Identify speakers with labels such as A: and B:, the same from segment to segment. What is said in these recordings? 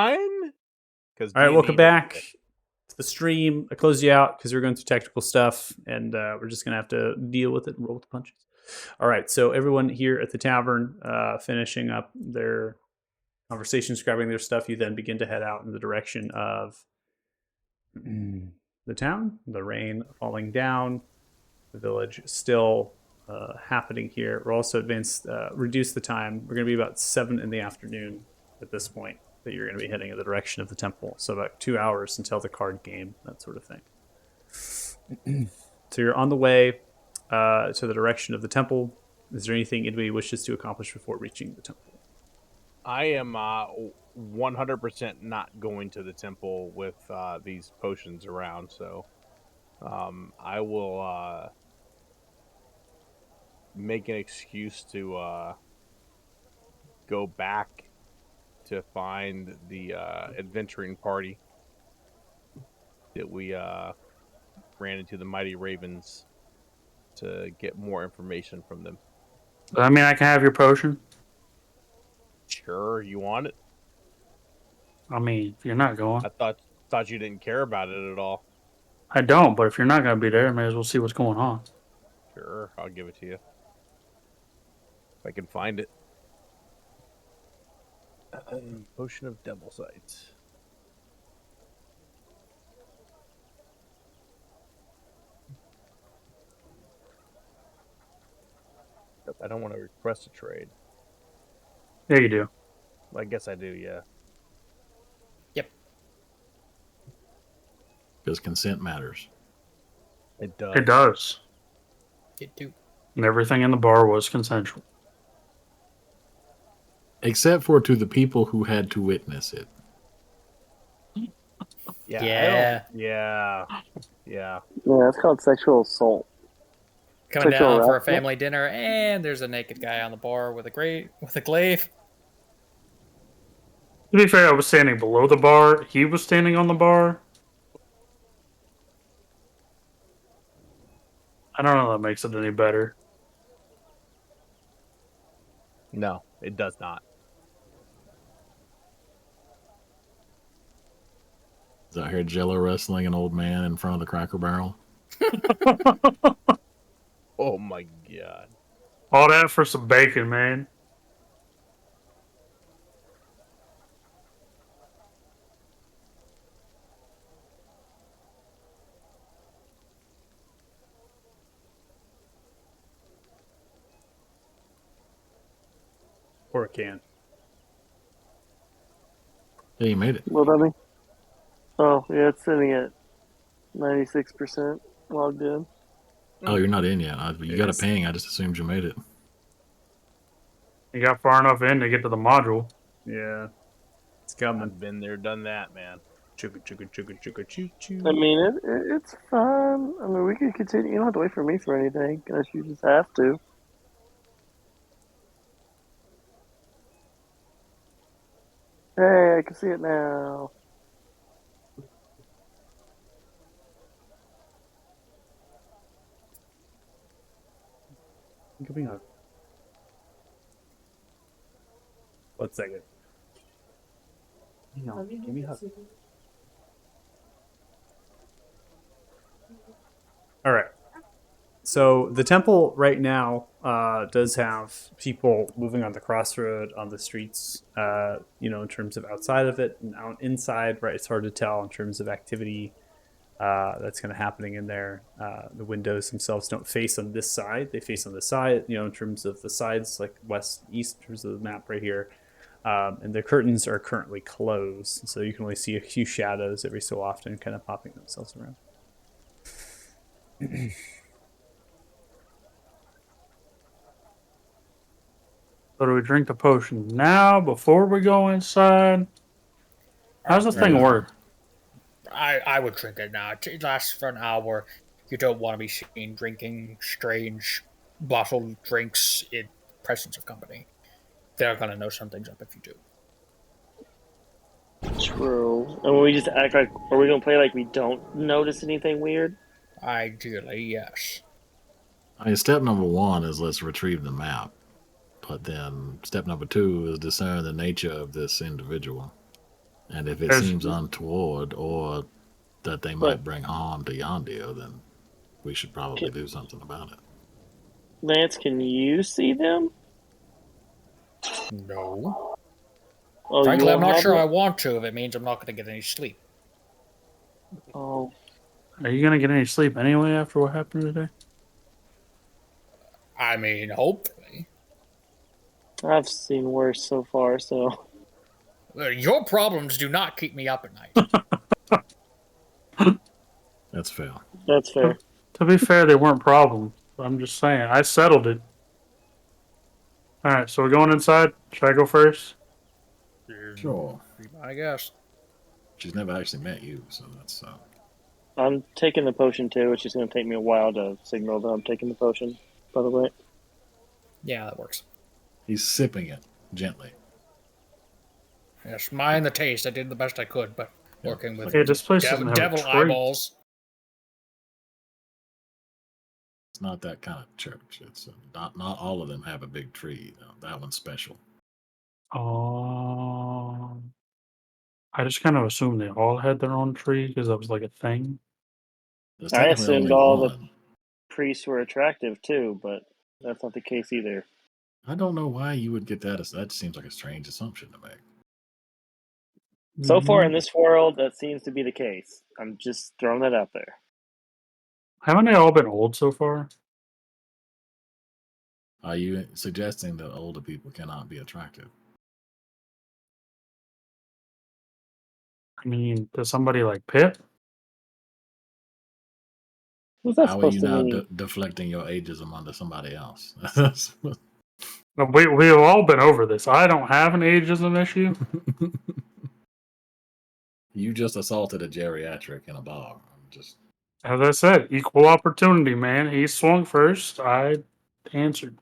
A: fine. Because
B: All right, welcome back to the stream. I closed you out because we were going through technical stuff, and we're just going to have to deal with it and roll with the punches. All right, so everyone here at the tavern finishing up their conversations, grabbing their stuff, you then begin to head out in the direction of the town, the rain falling down, the village still happening here. We're also reduce the time. We're going to be about 7 in the afternoon at this point that you're going to be heading in the direction of the temple. So about 2 hours until the card game, that sort of thing. So you're on the way to the direction of the temple. Is there anything anybody wishes to accomplish before reaching the temple?
A: I am 100% not going to the temple with these potions around, so I will make an excuse to go back to find the adventuring party that we ran into, the Mighty Ravens, to get more information from them.
C: I mean, I can have your potion.
A: Sure, you want it?
C: I mean, if you're not going.
A: I thought you didn't care about it at all.
C: I don't, but if you're not going to be there, I may as well see what's going on.
A: Sure, I'll give it to you. If I can find it. Potion of Devil Sight. I don't want to request a trade.
C: Yeah, you do.
A: I guess I do, yeah.
D: Yep.
E: Because consent matters.
A: It does.
C: It does.
D: It do.
C: And everything in the bar was consensual.
E: Except for to the people who had to witness it.
A: Yeah.
D: Yeah.
A: Yeah.
F: Yeah, it's called sexual assault.
D: Coming
F: Sexual
D: down for a
F: harassment.
D: family dinner, and there's a naked guy on the bar with a glaive.
C: To be fair, I was standing below the bar. He was standing on the bar. I don't know if that makes it any better.
A: No, it does not.
E: Is out here Jello wrestling an old man in front of the Cracker Barrel?
A: Oh my god.
C: All that for some bacon, man.
B: Or a can.
E: Yeah, you made it.
F: What about me? Oh, yeah, it's sitting at 96% logged in.
E: Oh, you're not in yet. You got a
B: Yes.
E: ping. I just assumed you made it.
C: You got far enough in to get to the module.
B: Yeah. It's coming.
A: I've been there, done that, man.
B: Chugga, chugga, chugga, chugga, choo, choo.
F: I mean, it's fine. I mean, we can continue. You don't have to wait for me for anything, unless you just have to. Hey, I can see it now.
B: Give me a hug. 1 second. Give me a hug. All right. So the temple right now does have people moving on the crossroad, on the streets, in terms of outside of it and out inside, right? It's hard to tell in terms of activity that's kind of happening in there. The windows themselves don't face on this side. They face on the side, in terms of the sides, like west, east, in terms of the map right here. And the curtains are currently closed. So you can only see a few shadows every so often kind of popping themselves around.
C: So do we drink the potion now before we go inside? How's the thing work?
D: I would drink it now. It lasts for an hour. You don't want to be seen drinking strange bottled drinks in presence of company. They're gonna know something's up if you do.
F: True. And we just act like, are we gonna play like we don't notice anything weird?
D: Ideally, yes.
E: I mean, step number 1 is let's retrieve the map. But then step number 2 is discern the nature of this individual. And if it
C: There's-
E: seems untoward or that they might bring harm to Yondio, then we should probably do something about it.
F: Lance, can you see them?
D: No.
F: Oh,
D: Frankly,
F: you
D: I'm
F: don't
D: not
F: have
D: sure
F: it?
D: I want to if it means I'm not going to get any sleep.
F: Oh,
C: Are you gonna get any sleep anyway after what happened today?
D: I mean, hopefully.
F: I've seen worse so far. So
D: Your problems do not keep me up at night.
E: That's fair.
F: that's fair.
C: To be fair, they weren't problems. I'm just saying, I settled it. All right, so we're going inside. Should I go first?
E: Sure.
D: I guess.
E: She's never actually met you, so that's
F: I'm taking the potion too. It's just going to take me a while to signal that I'm taking the potion. By the way,
D: Yeah, that works.
E: he's sipping it gently.
D: Yes, mind the taste. I did the best I could, but working with
C: Okay, this place doesn't have
D: devil
C: a tree.
D: eyeballs.
E: It's not that kind of church. It's not all of them have a big tree. Though. That one's special.
C: I just kind of assumed they all had their own tree because that was like a thing.
E: There's
F: I
E: technically
F: assumed
E: only
F: all the
E: one.
F: priests were attractive too, but that's not the case either.
E: I don't know why you would get that. That seems like a strange assumption to make.
F: So far in
C: Mhm.
F: this world, that seems to be the case. I'm just throwing that out there.
C: Haven't they all been old so far?
E: Are you suggesting that older people cannot be attractive?
C: I mean, does somebody like Pip?
F: What's that
E: How are you
F: supposed to
E: now
F: mean?
E: deflecting your ageism onto somebody else?
C: We've all been over this. I don't have an ageism issue.
E: You just assaulted a geriatric in a bar. Just
C: As I said, equal opportunity, man. He swung first. I answered.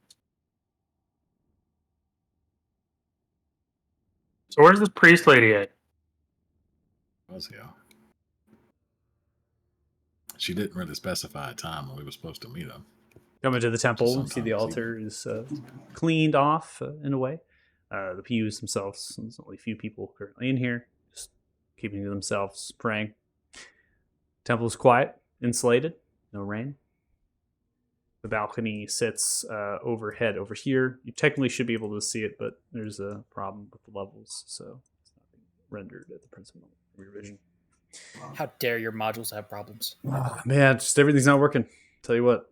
C: So where's this priest lady at?
E: was here. She didn't really specify a time when we were supposed to meet her.
B: Coming to the temple, you see the
E: sometimes
B: altar is cleaned off in a way. The pews themselves, there's only a few people currently in here, just keeping to themselves, praying. Temple is quiet, insulated, no rain. The balcony sits overhead over here. You technically should be able to see it, but there's a problem with the levels, so it's not being rendered at the principal revision.
D: How dare your modules have problems?
B: Oh, man, just everything's not working. Tell you what.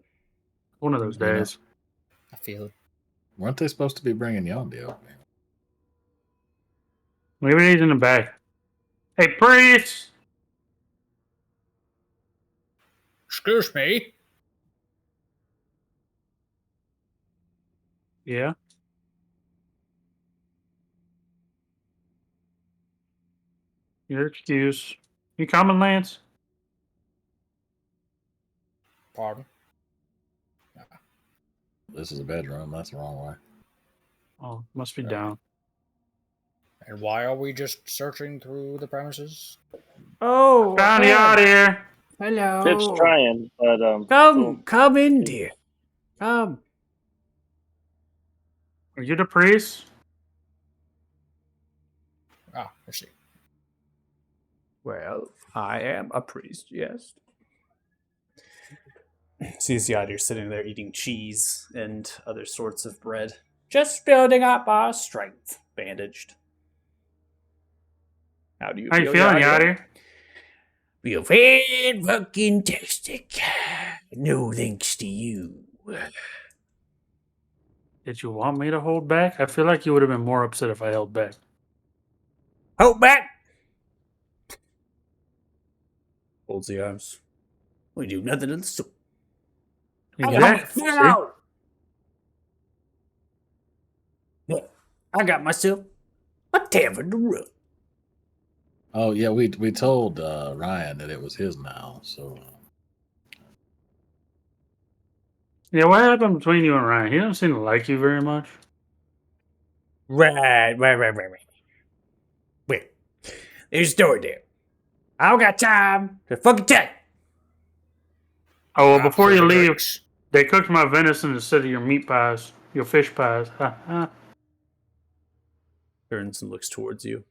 C: One of those
E: You know.
C: days.
D: I feel it.
E: Weren't they supposed to be bringing Yondio?
C: Maybe he's in the back. Hey, priest!
D: Excuse me.
C: Yeah? Your excuse. You coming, Lance?
D: Pardon.
E: This is a bedroom. That's the wrong way.
C: Oh, must be down.
D: And why are we just searching through the premises?
B: Oh,
C: Found you out here.
B: hello.
F: Pip's trying, but
B: Come in, dear. Come.
C: Are you the priest?
D: Ah, I see.
B: Well, I am a priest, yes. Sees the idea sitting there eating cheese and other sorts of bread. Just building up our strength, bandaged. How do you
C: How you
B: feel,
C: feeling,
B: Yadier?
C: Yadi?
B: Feel very fucking tastic. No thanks to you.
C: Did you want me to hold back? I feel like you would have been more upset if I held back.
B: Hold back! Holds the arms. We do nothing of the sort.
C: Exactly. See?
B: Look, I got myself a tavern to run.
E: Oh yeah, we told Ryan that it was his now. So
C: Yeah, what happened between you and Ryan? He doesn't seem to like you very much.
B: Right. Wait, there's a story there. I don't got time to fucking tell.
C: Oh, well,
D: Ah,
C: before
D: for
C: you
D: the
C: leave,
D: drinks.
C: they cooked my venison instead of your meat pies, your fish pies. Ha ha.
B: Turns and looks towards you.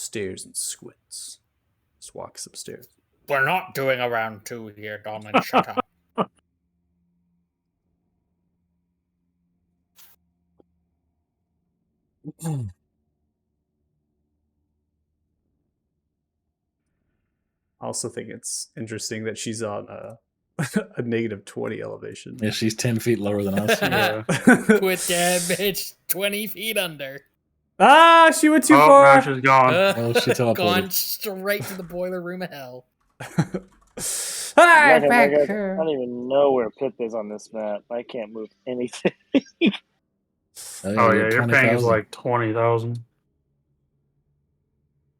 B: stairs and squints. Just walks upstairs.
D: We're not doing a round 2 here, Donlin. Shut up.
B: I also think it's interesting that she's on a negative 20 elevation.
E: Yeah, she's 10 feet lower than us.
C: Yeah.
D: Put that bitch 20 feet under.
B: Ah, she went too
C: Oh,
B: far.
C: now she's gone.
E: Oh, she teleported.
D: Gone straight to the boiler room of hell.
B: Hi,
F: Like,
B: back
F: I
B: here.
F: don't even know where Pip is on this map. I can't move anything.
C: Oh yeah, your ping is
E: 20,000.
C: like 20,000.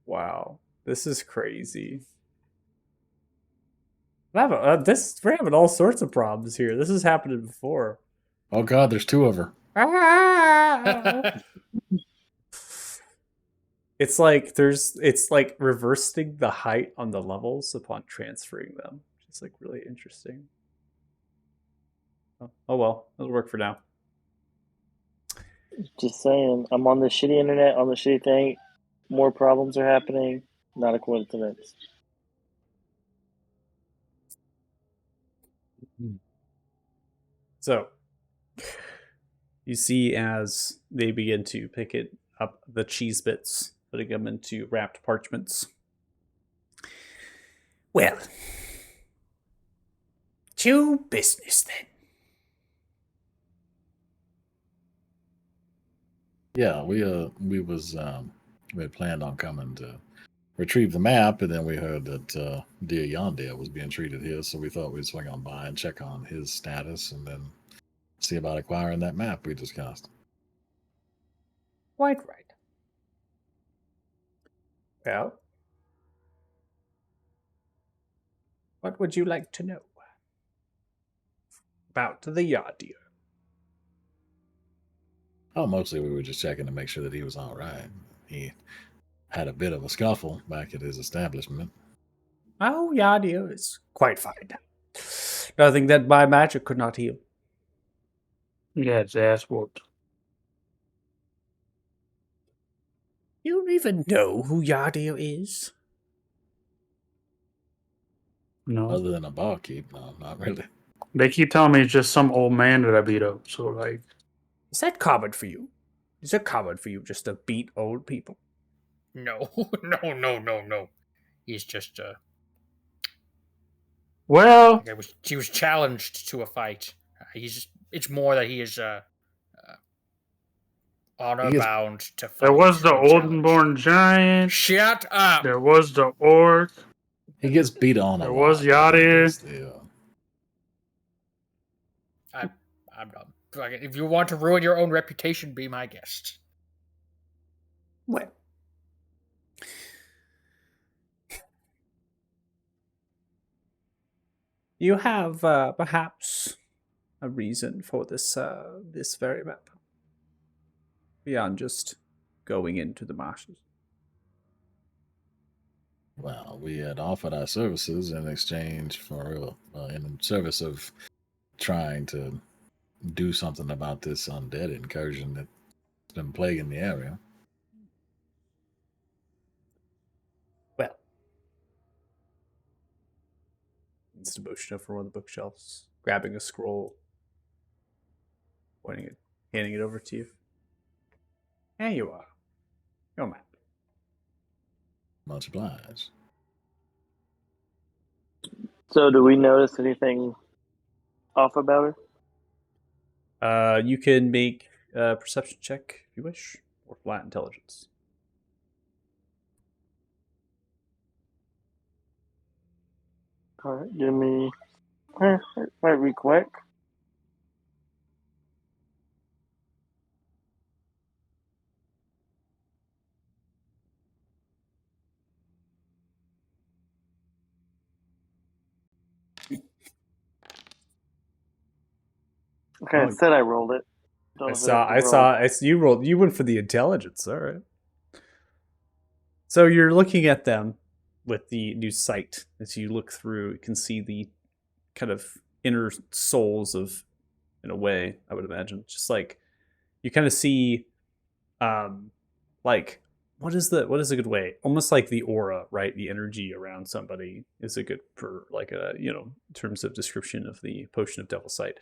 B: Wow, this is crazy. We're having all sorts of problems here. This has happened before.
E: Oh god, there's 2 of her.
B: It's like reversing the height on the levels upon transferring them. It's like really interesting. Oh well, it'll work for now.
F: Just saying, I'm on the shitty internet, on the shitty thing. More problems are happening. Not a coincidence.
B: So you see as they begin to pick it up the cheese bits, putting them into wrapped parchments. Well, to business then.
E: Yeah, we had planned on coming to retrieve the map, and then we heard that Dear Yondir was being treated here, so we thought we'd swing on by and check on his status, and then see about acquiring that map we discussed.
B: Quite right. Well, what would you like to know about the Yondir?
E: Oh, mostly we were just checking to make sure that he was all right. He had a bit of a scuffle back at his establishment.
B: Oh, Yondir is quite fine. Nothing that my magic could not heal.
C: Yeah, his ass whooped.
B: You even know who Yondir is?
C: No,
E: Other than a barkeep, no, not really.
C: they keep telling me it's just some old man that I beat up. So like,
B: Is that common for you? Is it common for you just to beat old people?
D: No, no. He's just
C: well,
D: he was challenged to a fight. It's more that he is honor
E: He is-
D: bound to fight.
C: there was the
D: when challenged.
C: Oldenborn giant.
D: Shut up.
C: There was the orc.
E: He gets beat on a
C: There
E: lot.
C: was Yondir.
E: Still.
D: I'm done. If you want to ruin your own reputation, be my guest.
B: Well, you have perhaps a reason for this this very map beyond just going into the marshes.
E: Well, we had offered our services in exchange for, in service of trying to do something about this undead incursion that's been plaguing the area.
B: Well, it's to motion over one of the bookshelves, grabbing a scroll, pointing it, handing it over to you. There you are. Your map.
E: Much obliged.
F: So, do we notice anything off about her?
B: You can make a perception check if you wish, or flat intelligence.
F: All right, give me. Might be quick. Okay,
B: Oh.
F: I said I rolled it. Don't know if
B: I saw. You rolled. You went for the intelligence. All right. So you're looking at them with the new sight. As you look through, you can see the kind of inner souls of, in a way, I would imagine, just like you kind of see, like what is a good way? Almost like the aura, right? The energy around somebody is a good for like a in terms of description of the potion of Devil Sight.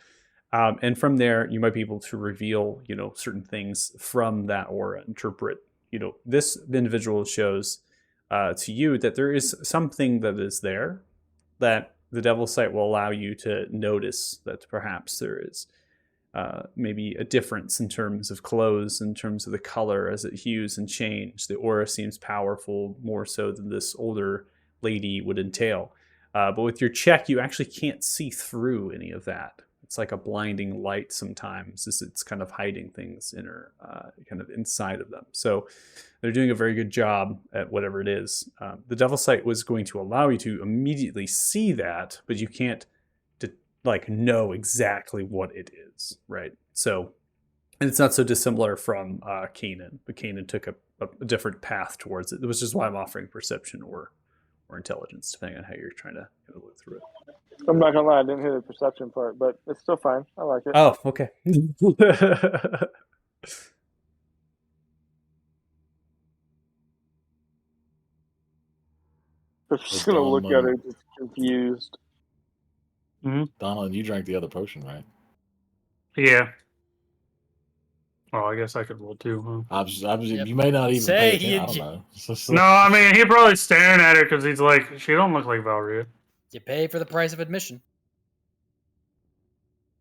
B: And from there, you might be able to reveal certain things from that aura. Interpret this individual shows to you that there is something that is there that the Devil Sight will allow you to notice that perhaps there is maybe a difference in terms of clothes, in terms of the color as it hues and change. The aura seems powerful, more so than this older lady would entail. But with your check, you actually can't see through any of that. It's like a blinding light sometimes, as it's kind of hiding things kind of inside of them. So they're doing a very good job at whatever it is. The Devil Sight was going to allow you to immediately see that, but you can't know exactly what it is, right? So, and it's not so dissimilar from Kanan, but Kanan took a different path towards it. Which is why I'm offering perception or intelligence, depending on how you're trying to kind of look through it.
F: I'm not gonna lie, I didn't hear the perception part, but it's still fine. I like it.
B: Oh, okay.
F: I'm just gonna look at her just confused.
E: Donald, you drank the other potion, right?
C: Yeah. Well, I guess I could roll too, huh?
D: Yep.
E: You may not even
D: Say
E: pay attention. I don't know.
C: No, I mean, he's probably staring at her because he's like, she don't look like Valria.
D: You pay for the price of admission.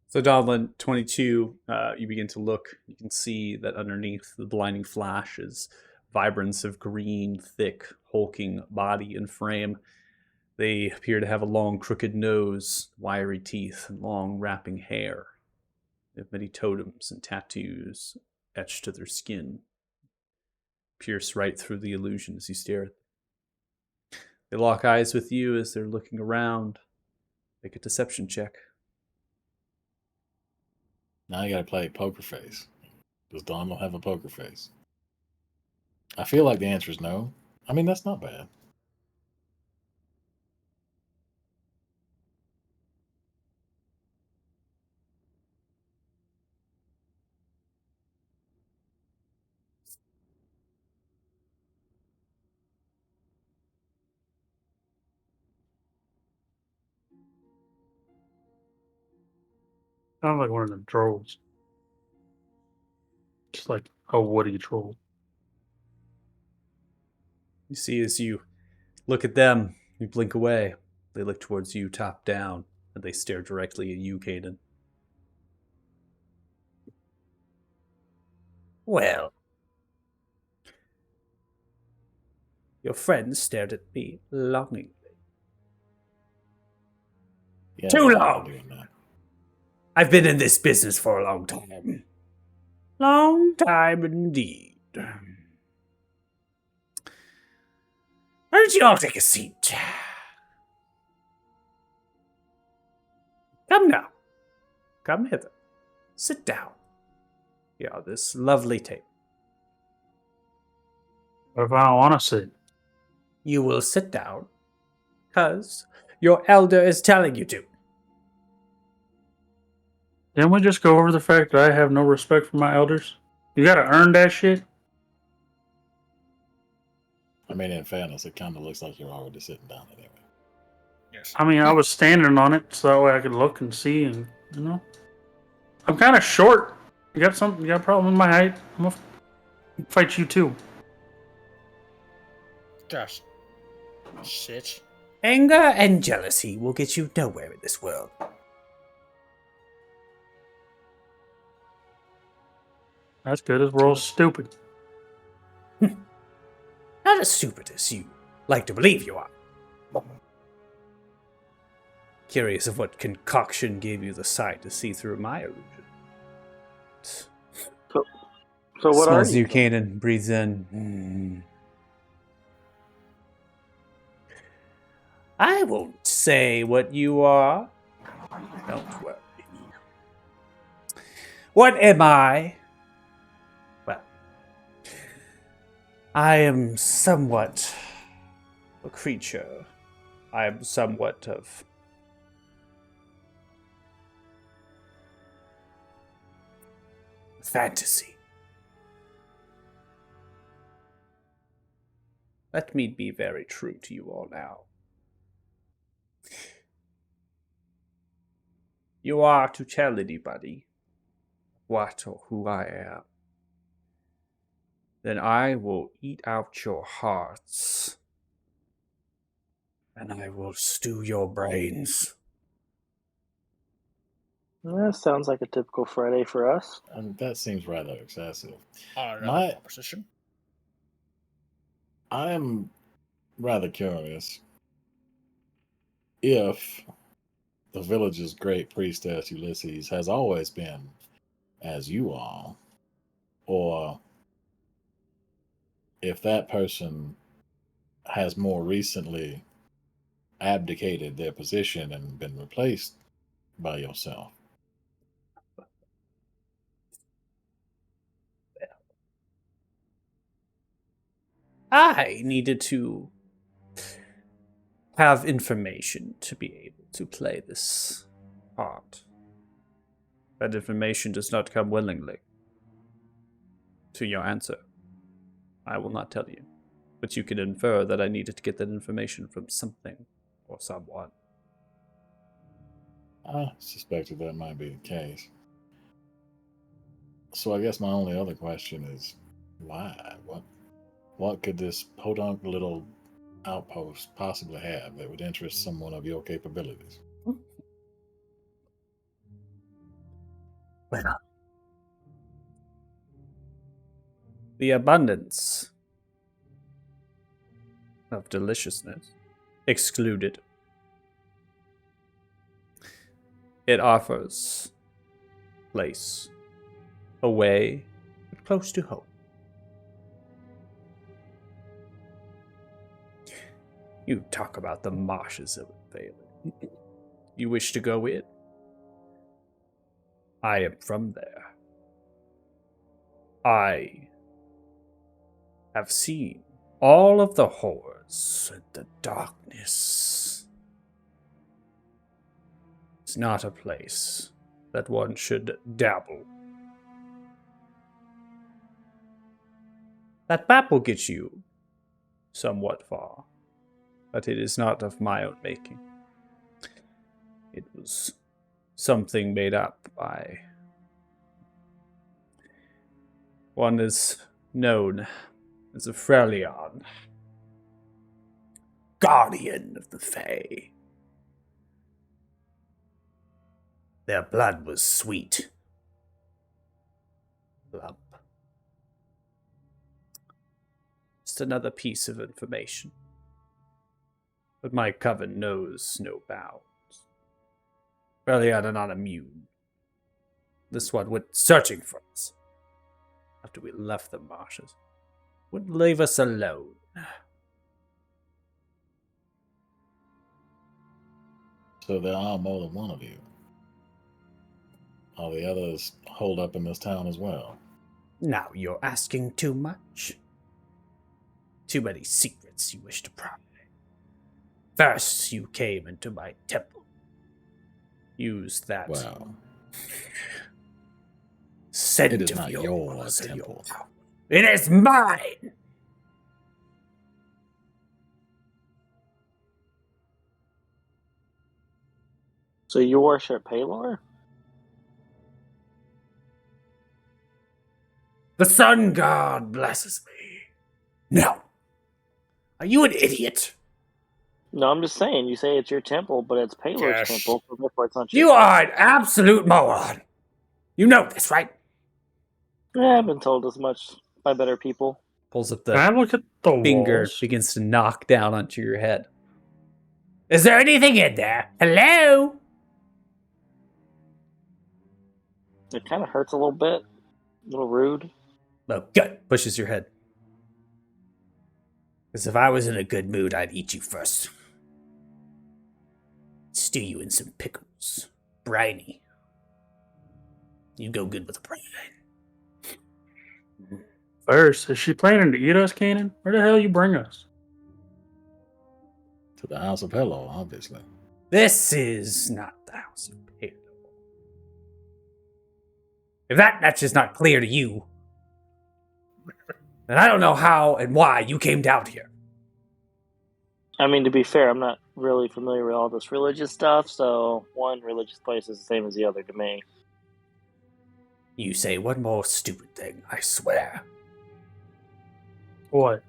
B: So Donlin, 22, you begin to look. You can see that underneath the blinding flash is vibrance of green, thick, hulking body and frame. They appear to have a long, crooked nose, wiry teeth, and long, wrapping hair. They have many totems and tattoos etched to their skin. Pierce right through the illusion as you stare at them. They lock eyes with you as they're looking around. Make a deception check.
E: Now you gotta play poker face. Does Donald have a poker face? I feel like the answer is no. I mean, that's not bad.
C: Sounds like one of them trolls. Just like a woody troll.
B: You see, as you look at them, you blink away. They look towards you, top down, and they stare directly at you, Caden. Well, your friend stared at me longingly.
E: Yeah,
B: Too
E: I'm
B: long.
E: doing that.
B: I've been in this business for a long time. Long time indeed. Why don't you all take a seat? Come now. Come hither. Sit down. Here are this lovely table.
C: What if I don't want to sit?
B: You will sit down, 'cause your elder is telling you to.
C: Didn't we just go over the fact that I have no respect for my elders? You gotta earn that shit?
E: I mean, in fairness, it kind of looks like you're already sitting down anyway.
D: Yes.
C: I mean, I was standing on it so that way I could look and see, and I'm kind of short. You got a problem with my height? I'm gonna fight you too.
D: Just sit.
B: Anger and jealousy will get you nowhere in this world.
C: That's good as we're all stupid.
B: Not as stupid as you like to believe you are. Curious of what concoction gave you the sight to see through my illusion.
F: So what are
B: Smells
F: you?
B: Kanan, breathes in. I won't say what you are. Don't worry. What am I? Well, I am somewhat a creature. I am somewhat of fantasy. Let me be very true to you all now. You are to tell anybody what or who I am, then I will eat out your hearts, and I will stew your brains.
F: That sounds like a typical Friday for us.
E: And that seems rather excessive.
D: On another
E: My-
D: proposition.
E: I'm rather curious if the village's great priestess Ulysses has always been as you are, or if that person has more recently abdicated their position and been replaced by yourself.
B: I needed to have information to be able to play this part. That information does not come willingly. To your answer, I will not tell you. But you can infer that I needed to get that information from something or someone.
E: I suspected that might be the case. So I guess my only other question is, why? What could this podunk little outpost possibly have that would interest someone of your capabilities?
B: Well, the abundance of deliciousness excluded. It offers place, away, but close to home. You talk about the marshes of Valen. You wish to go in? I am from there. I have seen all of the horrors and the darkness. It's not a place that one should dabble. That map will get you somewhat far, but it is not of my own making. It was something made up by one is known as a Freljord, guardian of the Fae. Their blood was sweet. Lump. Just another piece of information. But my coven knows no bounds. Freljord are not immune. This one went searching for us after we left the marshes. Wouldn't leave us alone.
E: So there are more than one of you. Are the others holed up in this town as well?
B: Now you're asking too much. Too many secrets you wish to pry. First, you came into my temple. Used that
E: Well,
B: scent
E: it is
B: of
E: not your
B: yours and
E: temple.
B: your power. It is mine!
F: So you worship Palor?
B: The sun god blesses me. No. Are you an idiot?
F: No, I'm just saying. You say it's your temple, but it's Palor's
D: Yes.
F: temple, so therefore it's not your
B: You are an absolute moron. You know this, right?
F: Yeah, I've been told as much by better people.
B: Pulls up
C: Can I
B: the
C: look at the
B: finger,
C: walls?
B: begins to knock down onto your head. Is there anything in there? Hello?
F: It kind of hurts a little bit. A little rude.
B: No, good. Pushes your head. Because if I was in a good mood, I'd eat you first. Stew you in some pickles. Briny. You go good with a brine.
C: First, is she planning to eat us, Kanan? Where the hell you bring us?
E: To the House of Hello, obviously.
B: This is not the House of Palo. If that much is not clear to you, then I don't know how and why you came down here.
F: I mean, to be fair, I'm not really familiar with all this religious stuff, so one religious place is the same as the other to me.
G: You say one more stupid thing, I swear.
C: What?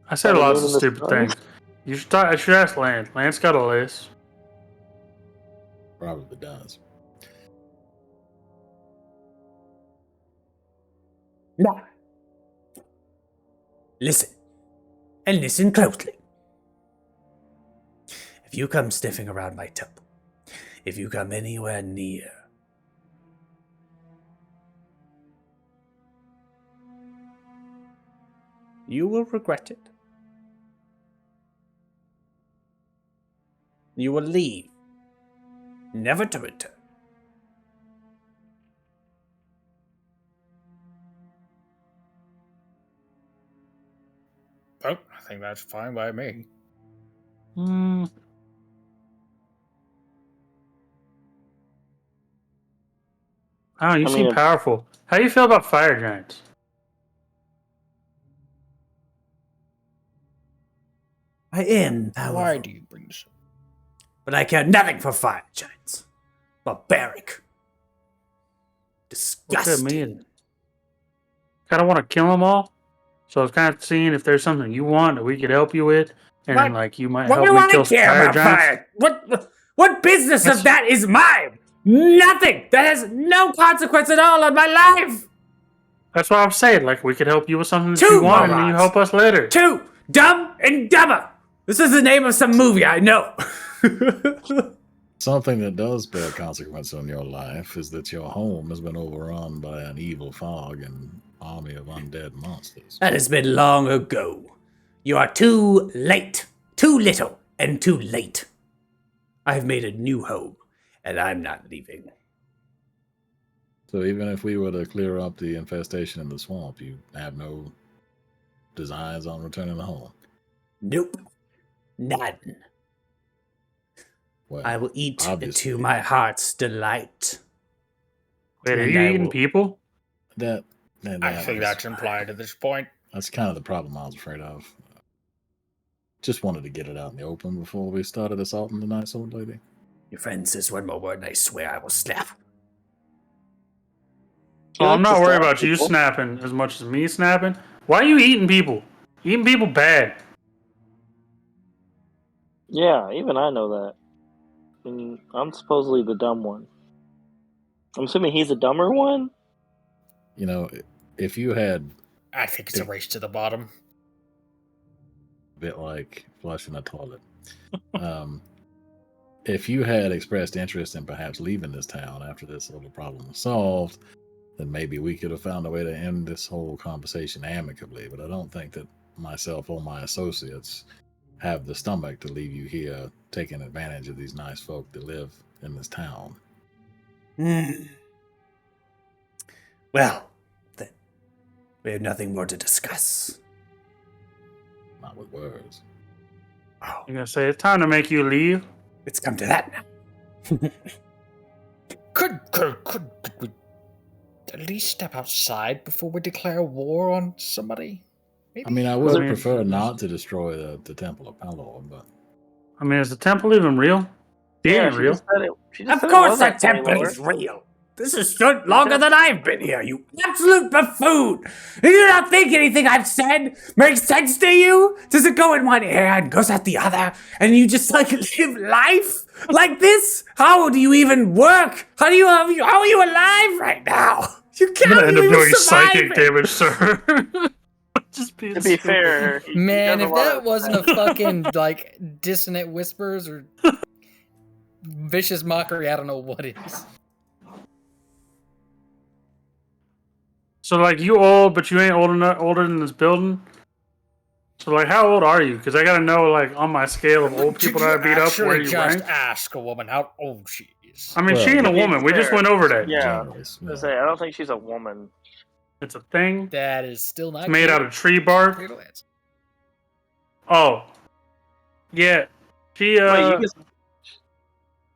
C: I said
F: Are we
C: lots of
F: moving this
C: stupid
F: on?
C: things. I should ask Lance. Lance got a list.
E: Probably does.
G: Now, listen, and listen closely. If you come sniffing around my temple, if you come anywhere near, you will regret it. You will leave, never to return.
D: Oh, I think that's fine by me.
C: Hmm. Oh, you
F: I
C: seem
F: mean,
C: powerful. How do you feel about fire giants?
G: I am powerful,
D: Why do you bring this up?
G: but I care nothing for fire giants. Barbaric.
C: What's that
G: Disgusting.
C: mean? Kind of want to kill them all. So I was kind of seeing if there's something you want that we could help you with, and
G: What?
C: like you might
G: What
C: help
G: do
C: me
G: I
C: kill some
G: care
C: fire
G: about
C: giants.
G: fire? What business
C: That's-
G: of that is mine? Nothing. That has no consequence at all on my life.
C: That's what I'm saying. Like we could help you with something that
G: Two
C: you want, and then you
G: morons.
C: help us later.
G: Two, Dumb and Dumber. This is the name of some movie, I know.
E: Something that does bear consequence on your life is that your home has been overrun by an evil fog and army of undead monsters.
G: That has been long ago. You are too late. Too little and too late. I have made a new home, and I'm not leaving.
E: So even if we were to clear up the infestation in the swamp, you have no designs on returning home.
G: Nope. None.
E: Well,
G: I will eat
E: obviously.
G: to my heart's delight.
C: Wait, are
G: And
C: you
G: I
C: eating
G: will-
C: people?
E: that
D: I think that's implied at this point.
E: that's kind of the problem I was afraid of. Just wanted to get it out in the open before we started assaulting the nice old lady.
G: Your friend says one more word, and I swear I will snap.
C: Oh, I'm
F: like
C: not
F: to
C: worried
F: stab
C: about you
F: people.
C: snapping as much as me snapping. Why are you eating people? Eating people bad.
F: Yeah, even I know that. And I'm supposedly the dumb one. I'm assuming he's a dumber one?
E: You know, if you had
D: I think it's a race to the bottom.
E: a bit like flushing a toilet, if you had expressed interest in perhaps leaving this town after this little problem was solved, then maybe we could have found a way to end this whole conversation amicably. But I don't think that myself or my associates have the stomach to leave you here taking advantage of these nice folk that live in this town.
G: Well, then, we have nothing more to discuss.
E: Not with words.
G: Oh,
C: You're gonna say it's time to make you leave.
G: it's come to that now.
D: Could we at least step outside before we declare war on somebody? Maybe?
E: I mean, I would
C: I mean-
E: prefer not to destroy the Temple of Pelor, but
C: I mean, is the temple even real? It ain't
F: she
C: real.
F: just said it. She just
G: Of
F: said it
G: course,
F: wasn't
G: that temple
F: anymore.
G: is real. This has stood longer than I've been here, you absolute buffoon! Do you not think anything I've said makes sense to you? Does it go in one ear and goes out the other, and you just like live life like this? How do you even work? How are you alive right now? You
C: I'm
G: can't
C: gonna end up
G: even
C: doing
G: survive
C: psychic
G: it.
C: damage, sir. Just being
F: To be
C: stupid.
F: fair, he
D: Man,
F: does a
D: if
F: lot
D: that
F: of-
D: wasn't a fucking like dissonant whispers or vicious mockery, I don't know what is.
C: So like you old, but you ain't old enough, older than this building. So like, how old are you? Because I gotta know like on my scale of old people that I beat up where you
D: just
C: rank.
D: ask a woman how old she is.
C: I mean,
E: Well,
C: she ain't a
F: to be
C: woman. We just
F: fair,
C: went over that.
F: Yeah,
E: generous,
F: I was gonna say, I don't think she's a woman.
C: It's a thing.
D: That is still not
C: It's made out of tree bark.
D: clear to answer.
C: Oh, yeah. She
F: Wait, you can,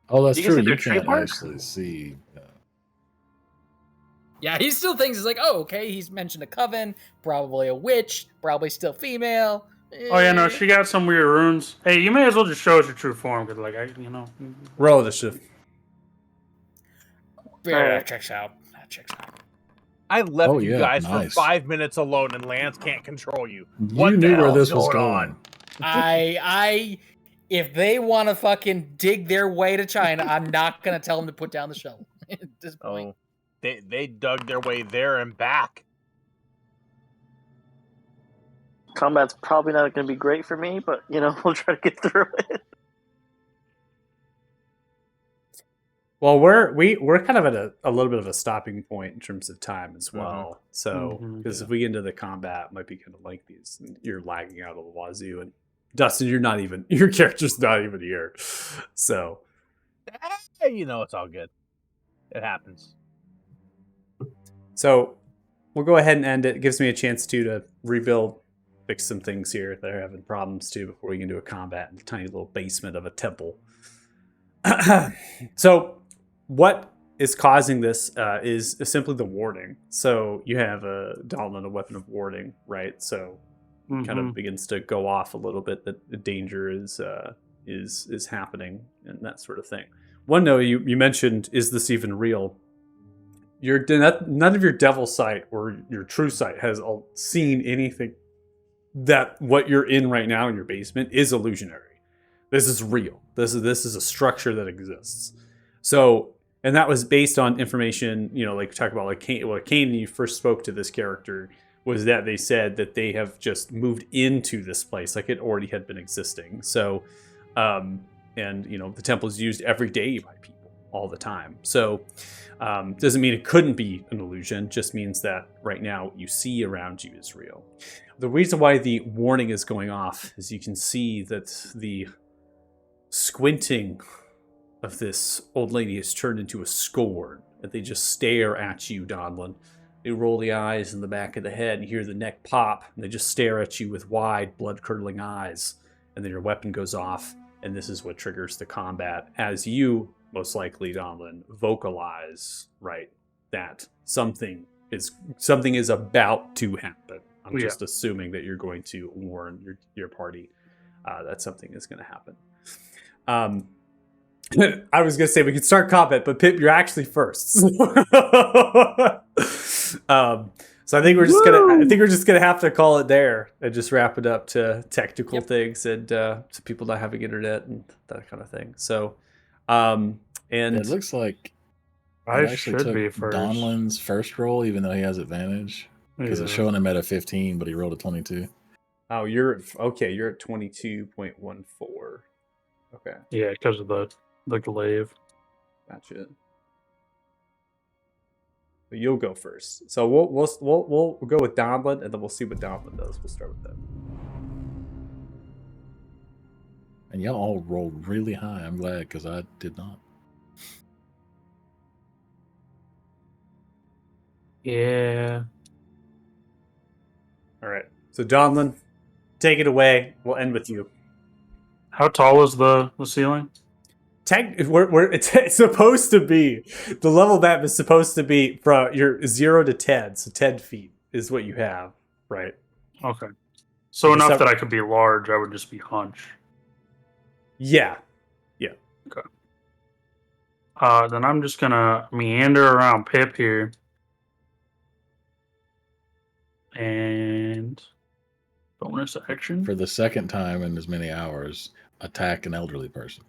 E: Oh, that's
F: You can
E: true.
F: see their
E: You
F: tree
E: can't
F: bark?
E: actually see.
D: Yeah, he still thinks he's like, oh, okay, he's mentioned a coven, probably a witch, probably still female,
C: Oh yeah, no, she got some weird runes. Hey, you may as well just show us your true form, because
B: Roll initiative.
D: Yeah,
F: Alright.
D: that checks out. That checks out.
A: I left
E: Oh,
A: you
E: yeah,
A: guys for
E: nice.
A: 5 minutes alone, and Lance can't control you.
E: You
A: What the
E: knew where
A: hell's
E: this was
A: going
E: going.
D: If they want to fucking dig their way to China, I'm not gonna tell them to put down the shovel at this point.
A: Oh, they dug their way there and back.
F: Combat's probably not going to be great for me, but we'll try to get through it.
B: Well, we're kind of at a little bit of a stopping point in terms of time as well. So, because if we get into the combat, it might be kind of like these. You're lagging out of the wazoo, and Dustin, your character's not even here. So,
A: It's all good. It happens.
B: So we'll go ahead and end it. It gives me a chance to rebuild, fix some things here that are having problems too before we can do a combat in the tiny little basement of a temple. So what is causing this is simply the warding. So you have a Dahlman, a weapon of warding, right? So it kind of begins to go off a little bit that the danger is happening and that sort of thing. One note you mentioned, is this even real? None of your devil sight or your true sight has seen anything that what you're in right now in your basement is illusionary. This is real. This is a structure that exists. So, and that was based on information, like talk about like Kane, when you first spoke to this character, was that they said that they have just moved into this place, like it already had been existing. So, and the temple is used every day by people all the time. So, doesn't mean it couldn't be an illusion, just means that right now what you see around you is real. The reason why the warning is going off is you can see that the squinting of this old lady has turned into a scorn, that they just stare at you, Donlin. They roll the eyes in the back of the head and hear the neck pop, and they just stare at you with wide, blood-curdling eyes, and then your weapon goes off, and this is what triggers the combat, as you, most likely, Donlin, vocalize, right, that something is about to happen. I'm just assuming that you're going to warn your party that something is going to happen. I was going to say we could start combat, but Pip, you're actually first. So I think we're just gonna have to call it there and just wrap it up to technical things and to people not having internet and that kind of thing. So, and
E: it looks like
C: I
E: actually
C: should
E: took
C: be first.
E: Donlin's first roll, even though he has advantage, because it's showing him at a 15, but he rolled a 22.
B: Oh, you're okay. You're at 22.14. Okay.
C: Yeah, because of the glaive.
B: Gotcha. But you'll go first. So we'll go with Donlin, and then we'll see what Donlin does. We'll start with that.
E: And y'all all rolled really high. I'm glad, because I did not.
C: Yeah.
B: All right. So Donlin, take it away. We'll end with you.
C: How tall is the ceiling?
B: It's supposed to be, the level map is supposed to be from your 0 to 10, so 10 feet is what you have, right?
C: Okay. So enough that I could be large, I would just be hunch.
B: Yeah.
C: Okay. Then I'm just gonna meander around Pip here. And bonus action.
E: For the second time in as many hours, attack an elderly person.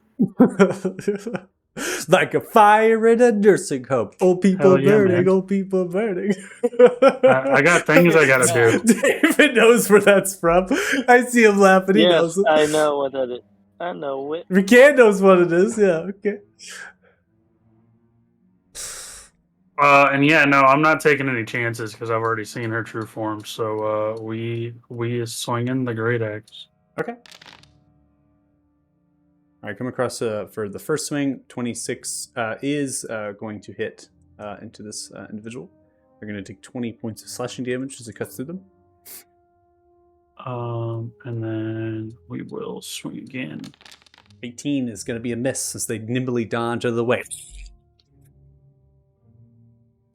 B: Like a fire in a nursing home. Old people burning, man. Old people burning.
C: I got things I gotta do.
B: David knows where that's from. I see him laughing. He knows it.
F: I know what that is. I know it.
B: McCann knows what it is. Yeah, okay.
C: And yeah, no, I'm not taking any chances because I've already seen her true form. So we swinging the great axe.
B: Okay. All right, come across for the first swing. 26 is going to hit into this individual. They're going to take 20 points of slashing damage as it cuts through them.
C: And then we will swing again.
B: 18 is going to be a miss as they nimbly dodge out of the way.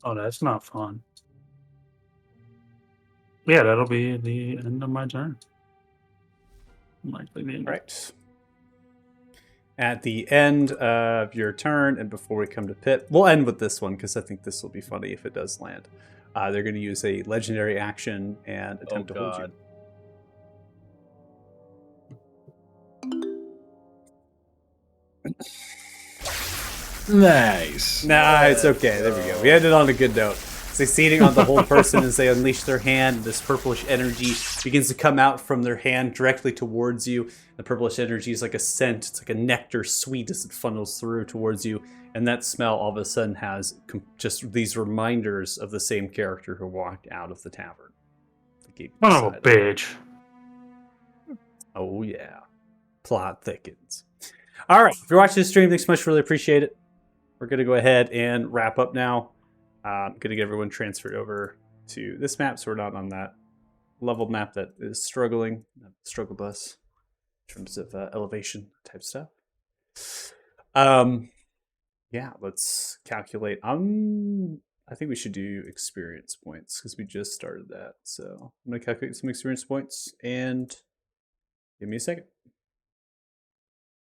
C: Oh, that's not fun. Yeah, that'll be the end of my turn. Likely the end.
B: Right. At the end of your turn, and before we come to Pip, we'll end with this one because I think this will be funny if it does land. They're going to use a legendary action and attempt to hold you.
E: Nice.
B: Nah, it's okay. There we go. We ended on a good note. Succeeding on the whole person as they unleash their hand, this purplish energy begins to come out from their hand directly towards you. The purplish energy is like a scent. It's like a nectar sweet as it funnels through towards you. And that smell all of a sudden has just these reminders of the same character who walked out of the tavern.
C: Son of a bitch.
B: Oh, yeah. Plot thickens. All right. If you're watching this stream, thanks so much. Really appreciate it. We're going to go ahead and wrap up now. I'm going to get everyone transferred over to this map so we're not on that leveled map that is struggling, struggle bus, in terms of elevation type stuff. Yeah, let's calculate. I think we should do experience points because we just started that. So I'm going to calculate some experience points and give me a second.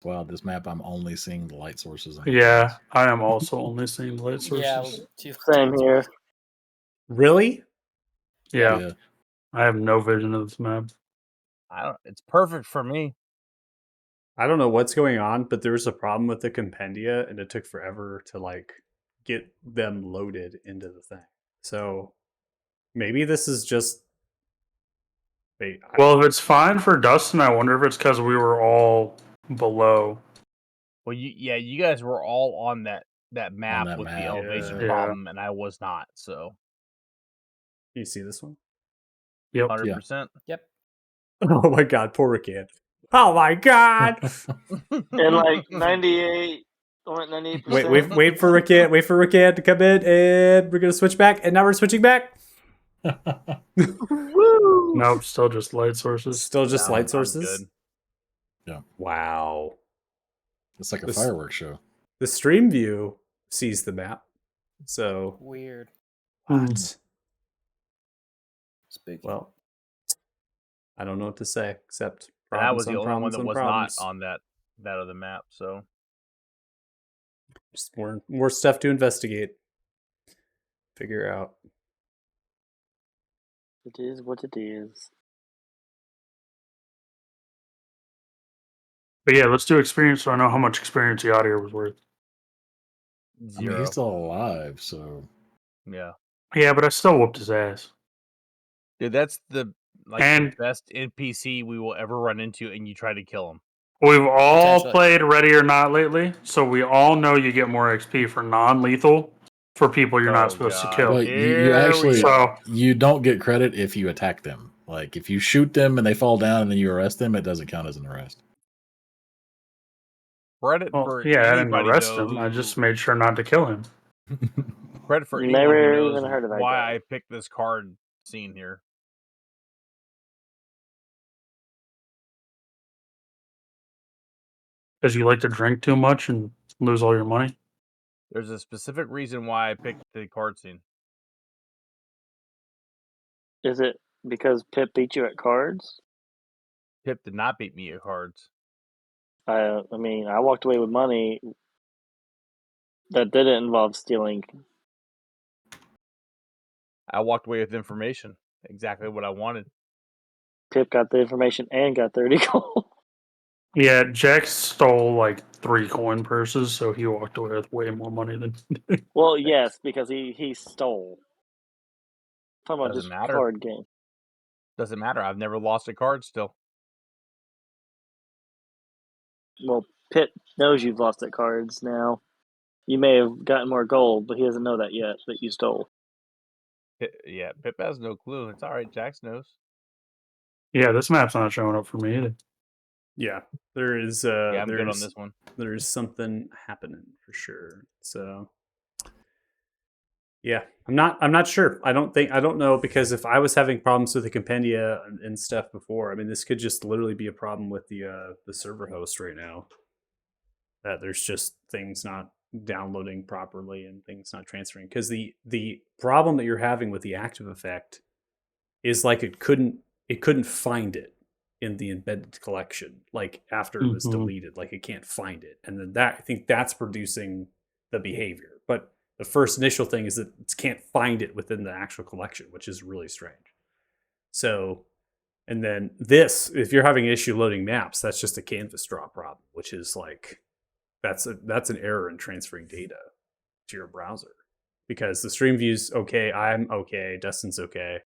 E: Wow, this map I'm only seeing the light sources.
C: Yeah, I am also only seeing the light sources.
F: Same here.
B: Really?
C: Yeah. I have no vision of this map.
A: It's perfect for me.
B: I don't know what's going on, but there was a problem with the compendia, and it took forever to like get them loaded into the thing. So maybe this is just. Wait,
C: Well, if it's fine for Dustin, I wonder if it's because we were all below.
A: Well, you guys were all on that map
E: that
A: with
E: map.
A: the elevation
C: Yeah.
A: problem, and I was not. So
B: you see this one?
C: Yep.
A: 100%.
D: Yep.
B: Oh my god, poor Ricky. Oh my god!
F: And like 98, 98%.
B: wait for Ricky. Wait for Ricky to come in, and we're gonna switch back. And now we're switching back.
F: Woo!
C: Nope, still just light sources.
B: Still just
A: Yeah,
B: light
A: I'm
B: sources.
A: good.
E: Yeah.
B: Wow.
E: It's like a
B: This-
E: fireworks show.
B: The stream view sees the map. So
D: Weird.
B: what?
D: Spooky.
B: Well, I don't know what to say except
A: And I was
B: problems
A: the
B: on
A: only one
B: problems
A: that
B: on
A: was
B: problems.
A: not on that other map. So
B: Just more stuff to investigate. Figure out.
F: It is what it is.
C: But yeah, let's do experience so I know how much experience Yadier was worth.
E: I mean,
A: 0.
E: he's still alive, so
A: Yeah,
C: Yeah, but I still whooped his ass.
A: dude, that's the
C: And-
A: best NPC we will ever run into, and you try to kill him.
C: We've all
D: Potentially.
C: played Ready or Not lately, so we all know you get more XP for non-lethal for people you're
A: Oh,
C: not supposed
A: God.
C: to kill.
E: Well, you
A: Here
E: actually
A: we
C: So
E: you don't get credit if you attack them. Like if you shoot them and they fall down and then you arrest them, it doesn't count as an arrest.
A: Credit
C: well,
A: for
C: yeah, I didn't
A: anybody,
C: arrest
A: though,
C: him. I
A: who-
C: just made sure not to kill him.
A: credit for anyone
F: Never
A: who knows
F: even heard of that
A: why
F: guy.
A: I picked this card scene here.
C: Because you like to drink too much and lose all your money.
A: There's a specific reason why I picked the card scene.
F: Is it because Pip beat you at cards?
A: Pip did not beat me at cards.
F: I mean, I walked away with money that didn't involve stealing.
A: I walked away with information, exactly what I wanted.
F: Pip got the information and got 30 gold.
C: Yeah, Jack stole like 3 coin purses, so he walked away with way more money than.
F: Well, yes, because he stole. Talking about
A: Doesn't
F: just
A: matter.
F: card game.
A: Doesn't matter. I've never lost a card still.
F: Well, Pip knows you've lost at cards now. You may have gotten more gold, but he doesn't know that yet that you stole.
A: Pip has no clue. It's all right. Jax knows.
C: Yeah, this map's not showing up for me either.
B: Yeah, there is.
A: Yeah, I'm good on
B: there's-
A: this one.
B: There's something happening for sure. So, yeah, I'm not sure. I don't know because if I was having problems with the compendia and stuff before, I mean, this could just literally be a problem with the server host right now. That there's just things not downloading properly and things not transferring because the problem that you're having with the active effect is like it couldn't find it. in the embedded collection, like after it was deleted, like it can't find it. And then that, I think that's producing the behavior. But the first initial thing is that it can't find it within the actual collection, which is really strange. So, and then this, if you're having an issue loading maps, that's just a canvas draw problem, which is like, that's an error in transferring data to your browser, because the stream view's okay, I'm okay, Dustin's okay.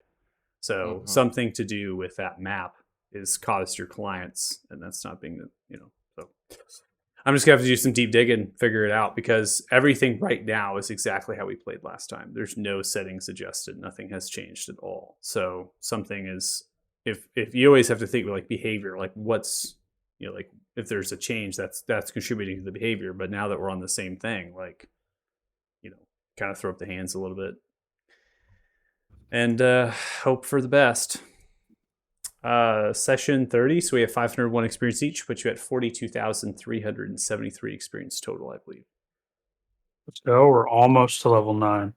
B: So something to do with that map is caused your clients, and that's not being, so I'm just gonna have to do some deep digging, figure it out, because everything right now is exactly how we played last time. There's no settings adjusted, nothing has changed at all. So something is, if you always have to think like behavior, like what's, like if there's a change that's contributing to the behavior. But now that we're on the same thing, like, kind of throw up the hands a little bit and hope for the best. Session 30, so we have 501 experience each, put you at 42,373 experience total, I believe.
C: Let's go. We're almost to level 9.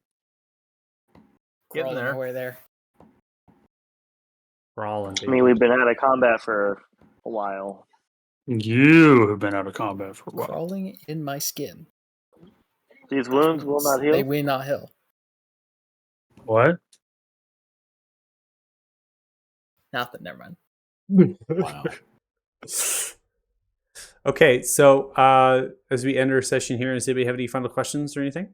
D: Getting there. Way there.
B: Brawling.
F: I mean, we've been out of combat for a while.
C: You have been out of combat for a while.
D: Crawling in my skin.
F: These wounds will not heal.
D: They will not heal.
C: What?
D: Nothing. Never mind.
E: Wow.
B: Okay, so as we end our session here, does anybody have any final questions or anything?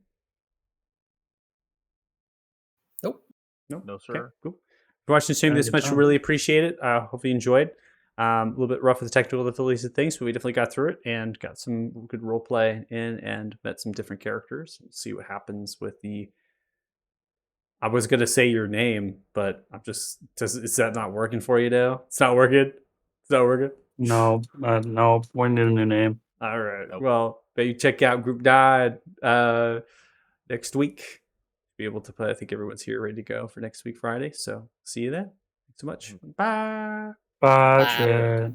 D: Nope.
A: No, sir.
B: Okay, cool. If you're watching the stream this much, we really appreciate it. Hope you enjoyed. A little bit rough with the technical difficulties of things, but we definitely got through it and got some good role play in and met some different characters. We'll see what happens with the. I was gonna say your name, but I'm just. Is that not working for you now? It's not working. It's not working.
C: No, no. We need a new name.
B: All right. Nope. Well, maybe check out Group Died next week. Be able to play. I think everyone's here ready to go for next week, Friday. So see you then. Thanks so much. Bye.
C: Bye, Chad.